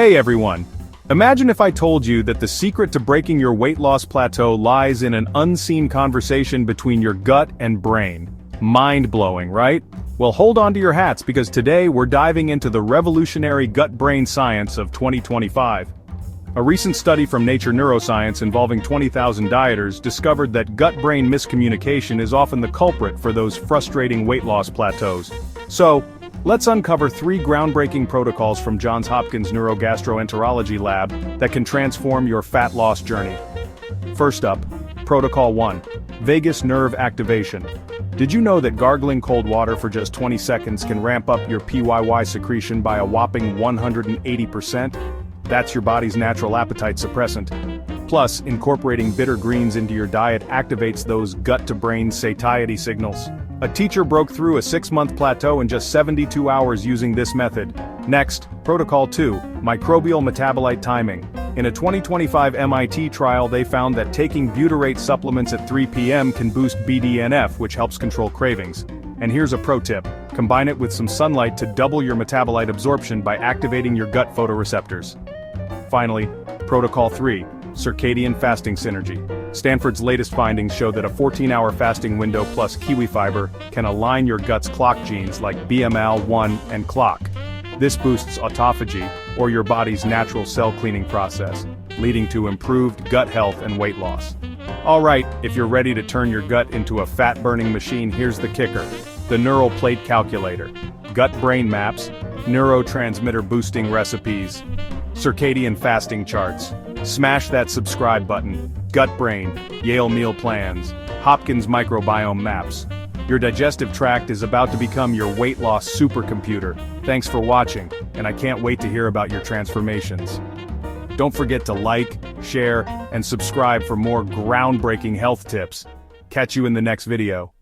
Hey everyone! Imagine if I told you that the secret to breaking your weight loss plateau lies in an unseen conversation between your gut and brain. Mind-blowing, right? Well, hold on to your hats because today we're diving into the revolutionary gut-brain science of 2025. A recent study from Nature Neuroscience involving 20,000 dieters discovered that gut-brain miscommunication is often the culprit for those frustrating weight loss plateaus. So, let's uncover 3 groundbreaking protocols from Johns Hopkins neurogastroenterology lab that can transform your fat loss journey. First up, Protocol 1. Vagus nerve activation. Did you know that gargling cold water for just 20 seconds can ramp up your PYY secretion by a whopping 180%? That's your body's natural appetite suppressant. Plus, incorporating bitter greens into your diet activates those gut-to-brain satiety signals. A teacher broke through a 6-month plateau in just 72 hours using this method. Next, Protocol 2, Microbial metabolite timing. In a 2025 MIT trial they found that taking Butyrate supplements at 3 p.m. can boost BDNF, which helps control cravings. And here's a pro tip, combine it with some sunlight to double your metabolite absorption by activating your gut photoreceptors. Finally, Protocol 3, Circadian fasting synergy. Stanford's latest findings show that a 14-hour fasting window plus Kiwifiber can align your gut's clock genes like BMAL1 and clock. This boosts autophagy, or your body's natural cell cleaning process, leading to improved gut health and weight loss. Alright, if you're ready to turn your gut into a fat-burning machine, here's the kicker. The Neural Plate Calculator. Gut-brain maps, neurotransmitter boosting recipes, circadian fasting charts. Smash that subscribe button. Gut Brain, Yale meal plans, Hopkins microbiome maps. Your digestive tract is about to become your weight loss supercomputer. Thanks for watching, and I can't wait to hear about your transformations. Don't forget to like, share, and subscribe for more groundbreaking health tips. Catch you in the next video.